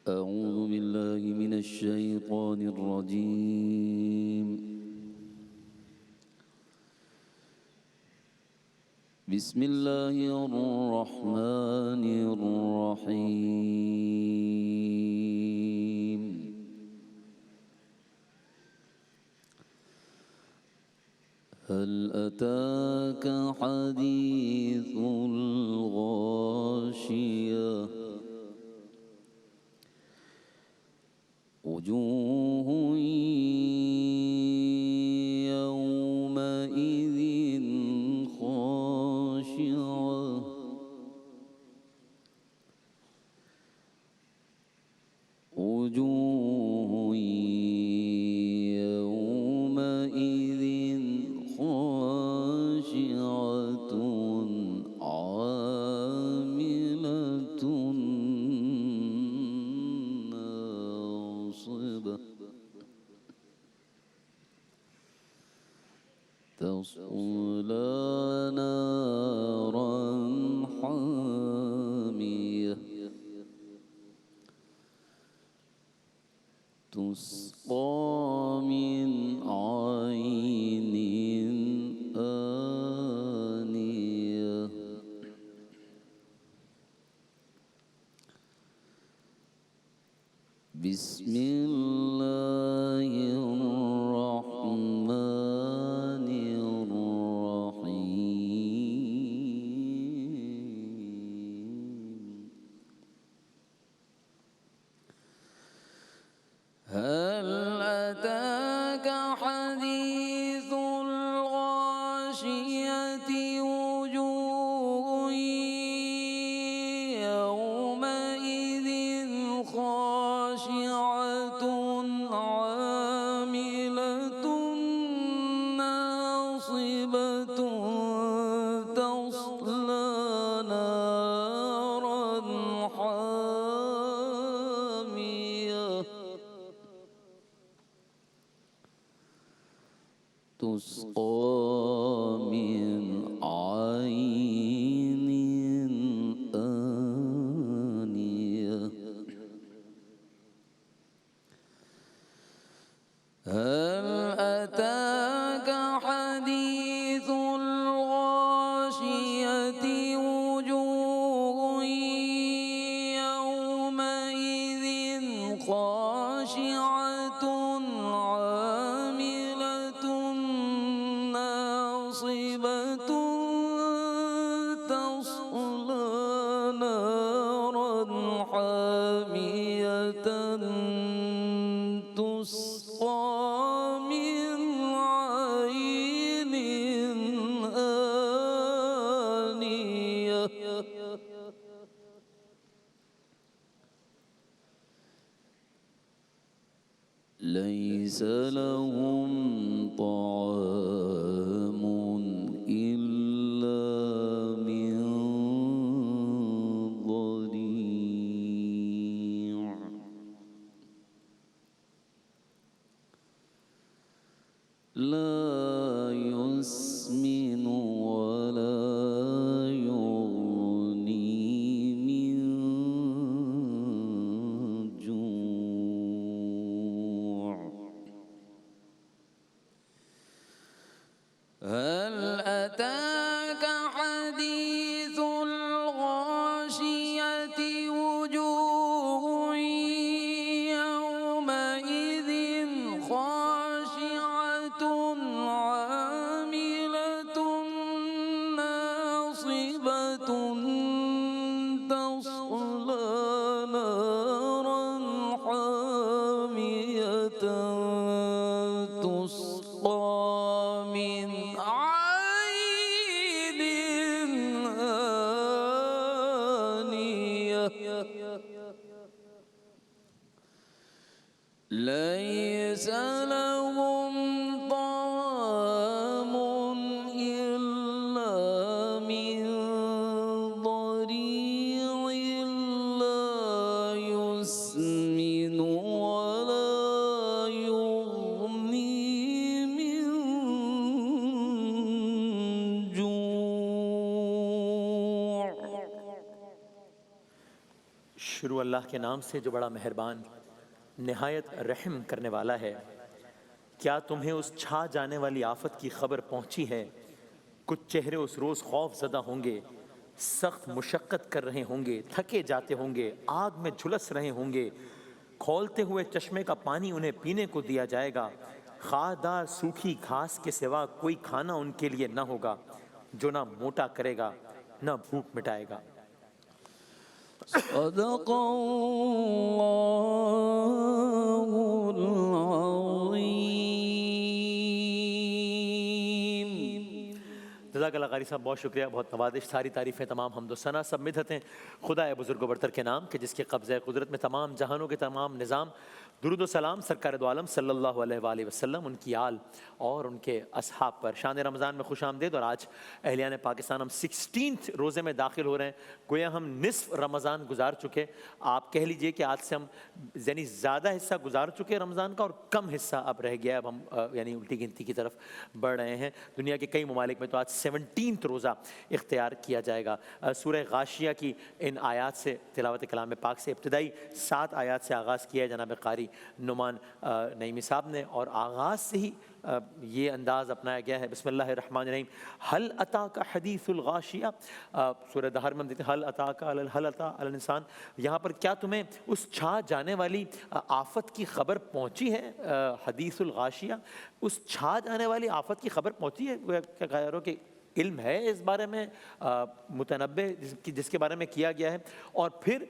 أعوذ بالله من الشيطان الرجيم. بسم الله الرحمن الرحيم. هل أتاك حديث الغاشية وجوه يومئذ خاشعة وجوه يومئذ خاشعة عاملة ناصبة تصلى نارا حامية تسقى من عين آنية بسم الله الرحمن الرحيم. هل أتاك حديث الغاشية وجوه يومئذ خاشعة عاملة ناصبة تصلى نارا حامية تسقى من عين آنية هل أتاك حديث الغاشية وجوه يومئذ خاشعة عاملة ناصبة تصلى نارا حامية تسقى من عين آنية ليس لهم طعام إلا من ضريع لا يسمن ولا يغني من جوع هل أتاك حديث الغاشية وجوه يومئذ خاشعة عاملة ناصبة تصلى نارا حامية تسقى من عين آنية ليس لهم طعام إلا من ضريع لا يسمن ولا يغني من جوع شروع اللہ کے نام سے جو بڑا مہربان نہایت رحم کرنے والا ہے۔ کیا تمہیں اس چھا جانے والی آفت کی خبر پہنچی ہے؟ کچھ چہرے اس روز خوف زدہ ہوں گے، سخت مشقت کر رہے ہوں گے، تھکے جاتے ہوں گے، آگ میں جھلس رہے ہوں گے۔ کھولتے ہوئے چشمے کا پانی انہیں پینے کو دیا جائے گا۔ خاردار سوکھی گھاس کے سوا کوئی کھانا ان کے لیے نہ ہوگا جو نہ موٹا کرے گا نہ بھوک مٹائے گا۔ صدق اللہ العظیم۔ جزاک اللہ قاری صاحب، بہت شکریہ، بہت نوازش۔ ساری تعریفیں، تمام حمد و ثنا سب مدحت ہیں خدا بزرگ و برتر کے نام کہ جس کے قبضہ قدرت میں تمام جہانوں کے تمام نظام۔ درود و سلام سرکار دو عالم صلی اللہ علیہ وآلہ وسلم، ان کی آل اور ان کے اصحاب پر۔ شان رمضان میں خوش آمدید۔ اور آج اہلیان پاکستان ہم 16 روزے میں داخل ہو رہے ہیں، گویا ہم نصف رمضان گزار چکے۔ آپ کہہ لیجئے کہ آج سے ہم یعنی زیادہ حصہ گزار چکے رمضان کا اور کم حصہ اب رہ گیا ہے۔ اب ہم یعنی الٹی گنتی کی طرف بڑھ رہے ہیں۔ دنیا کے کئی ممالک میں تو آج 17 روزہ اختیار کیا جائے گا۔ سورہ غاشیہ کی ان آیات سے، تلاوت کلام پاک سے ابتدائی 7 آیات سے آغاز کیا ہے جناب قاری نعمان نعیمی صاحب نے، اور آغاز سے ہی یہ انداز اپنایا گیا ہے۔ بسم اللہ الرحمن الرحیم۔ هل اتاک حدیث الغاشیہ، سورہ دہر میں ہم دیکھتے ہیں هل اتاک هل اتی علی الانسان، یہاں پر کیا تمہیں اس چھا جانے والی آفت کی خبر پہنچی ہے؟ حدیث الغاشیہ، اس چھا جانے والی آفت کی خبر پہنچی ہے؟ کیا کہہ رہے ہو کہ علم ہے اس بارے میں متنبع جس کے بارے میں کیا گیا ہے؟ اور پھر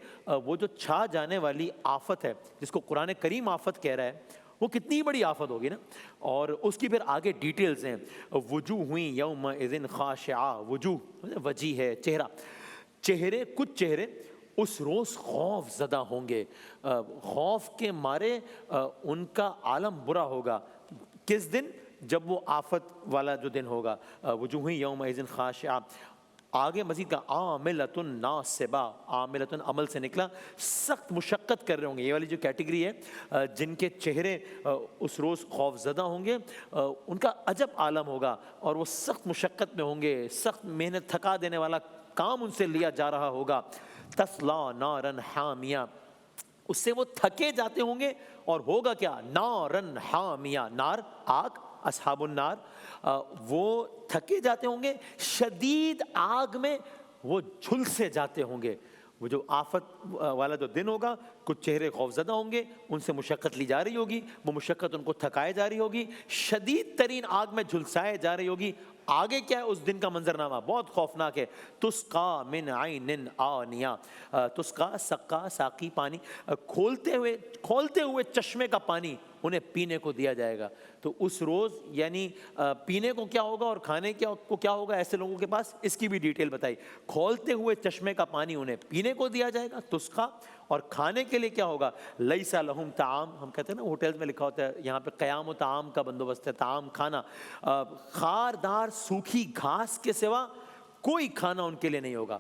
وہ جو چھا جانے والی آفت ہے جس کو قرآن کریم آفت کہہ رہا ہے، وہ کتنی بڑی آفت ہوگی نا۔ اور اس کی پھر آگے ڈیٹیلز ہیں۔ وجوہ ہوئیں یومئذ خاشعہ، وجوہ وجی ہے چہرہ، چہرے، کچھ چہرے اس روز خوف زدہ ہوں گے، خوف کے مارے ان کا عالم برا ہوگا۔ کس دن؟ جب وہ آفت والا جو دن ہوگا۔ وجوہ یومئذ خاشعہ، آگے مزید کا عاملۃ ناصبہ، عاملۃ عمل سے نکلا، سخت مشقت کر رہے ہوں گے۔ یہ والی جو کیٹیگری ہے جن کے چہرے اس روز خوف زدہ ہوں گے، ان کا عجب عالم ہوگا اور وہ سخت مشقت میں ہوں گے، سخت محنت، تھکا دینے والا کام ان سے لیا جا رہا ہوگا۔ تصلیٰ نارا حامیہ، اس سے وہ تھکے جاتے ہوں گے، اور ہوگا کیا؟ نارا حامیہ، نار آگ، اصحاب النار، وہ تھکے جاتے ہوں گے، شدید آگ میں وہ جھلسے جاتے ہوں گے۔ وہ جو آفت والا جو دن ہوگا، کچھ چہرے خوفزدہ ہوں گے، ان سے مشقت لی جا رہی ہوگی، وہ مشقت ان کو تھکائے جا رہی ہوگی، شدید ترین آگ میں جھلسائے جا رہی ہوگی۔ آگے کیا ہے اس دن کا منظرنامہ؟ بہت خوفناک ہے۔ تسقیٰ من عین آنیہ، تسقیٰ سقا ساقی، پانی، کھولتے ہوئے چشمے کا پانی انہیں پینے کو دیا جائے گا۔ تو اس روز یعنی پینے کو کیا ہوگا اور کھانے کو کیا ہوگا ایسے لوگوں کے پاس، اس کی بھی ڈیٹیل بتائی۔ کھولتے ہوئے چشمے کا پانی انہیں پینے کو دیا جائے گا، تسقیٰ، اور کھانے کے لیے کیا ہوگا؟ لیس لہم طعام، ہم کہتے ہیں نا ہوٹلز میں لکھا ہوتا ہے یہاں پہ قیام و طعام کا بندوبست ہے، طعام کھانا، خاردار سوکھی گھاس کے سوا کوئی کھانا ان کے لیے نہیں ہوگا۔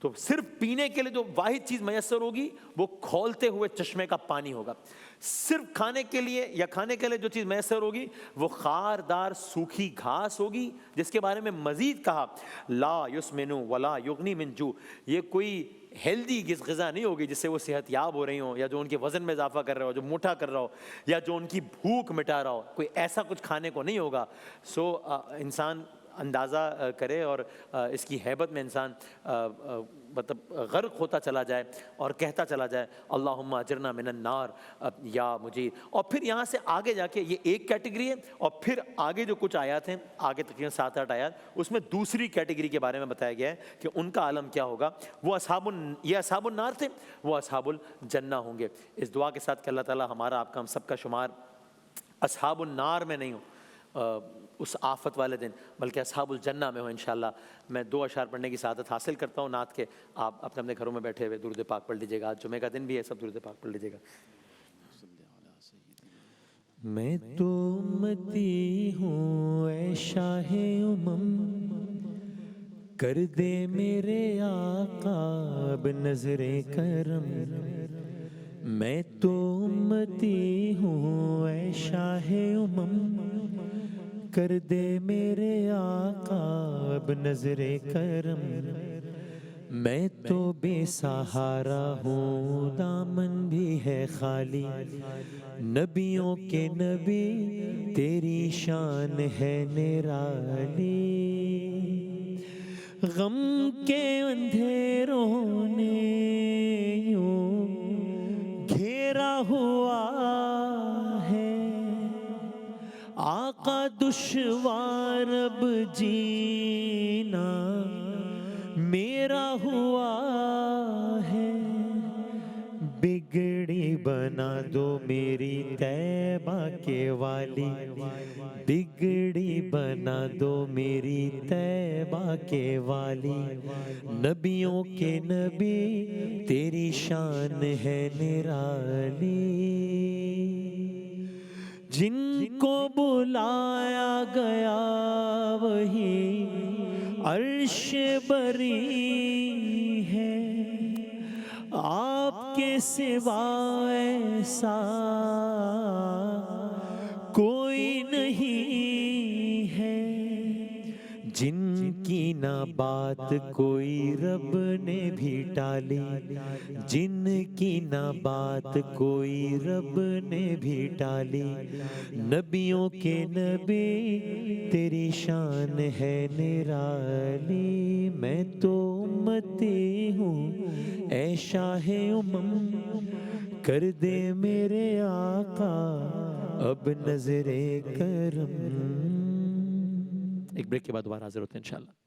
تو صرف پینے کے لیے جو واحد چیز میسر ہوگی وہ کھولتے ہوئے چشمے کا پانی ہوگا۔ صرف کھانے کے لیے یا کھانے کے لیے جو چیز میسر ہوگی وہ خاردار سوکھی گھاس ہوگی، جس کے بارے میں مزید کہا لا یسمن ولا یغنی من جوع، یہ کوئی ہیلدی غذا نہیں ہوگی جس سے وہ صحت یاب ہو رہی ہوں، یا جو ان کے وزن میں اضافہ کر رہا ہو، جو موٹا کر رہا ہو، یا جو ان کی بھوک مٹا رہا ہو، کوئی ایسا کچھ کھانے کو نہیں ہوگا۔ سو انسان اندازہ کرے اور اس کی ہیبت میں انسان مطلب غرق ہوتا چلا جائے اور کہتا چلا جائے اللہم اجرنا من النار یا مجیر۔ اور پھر یہاں سے آگے جا کے یہ ایک کیٹیگری ہے، اور پھر آگے جو کچھ آیات ہیں، آگے تقریباً 7-8 آیات، اس میں دوسری کیٹیگری کے بارے میں بتایا گیا ہے کہ ان کا عالم کیا ہوگا۔ وہ یہ اصحاب النار تھے، وہ اصحاب الجنہ ہوں گے۔ اس دعا کے ساتھ کہ اللہ تعالیٰ ہمارا آپ کا ہم سب کا شمار اصحاب النار میں نہیں ہو اس آفت والے دن، بلکہ اصحاب الجنہ میں ہو انشاءاللہ۔ میں 2 اشعار پڑھنے کی سعادت حاصل کرتا ہوں نعت کے، آپ اپنے اپنے گھروں میں بیٹھے ہوئے درود پاک پڑھ لیجیے گا۔ آج جمعہ کا دن بھی ہے، سب درود پاک پڑھ لیجیے گا۔ میں تو امتی ہوں اے شاہ کر دے میرے آقا اب نظر کرم، میں تو امتی ہوں اے شاہ کر دے میرے آقا اب نظر کرم، میں تو بے سہارا ہوں، دامن بھی ہے خالی، نبیوں کے نبی تیری شان ہے نرالی، غم کے اندھیروں نے یوں گھیرا ہوا ہے، آقا دشوار اب جینا میرا ہوا ہے، بگڑی بنا دو میری طیبہ کے والی، بگڑی بنا دو میری طیبہ کے والی، نبیوں کے نبی تیری شان ہے نرالی، جن کو بلایا گیا وہی عرش بری ہے، آپ کے سوا ایسا کوئی نہیں ہے، جن کی نہ بات کوئی رب نے بھی ٹالی، جن کی نہ بات کوئی رب نے بھی ٹالی، نبیوں کے نبی تیری شان ہے نرالی، میں تو امتی ہوں اے شاہ کر دے میرے آقا اب نظر کرم۔ ایک بریک کے بعد دوبارہ حاضر ہوتے ہیں انشاءاللہ۔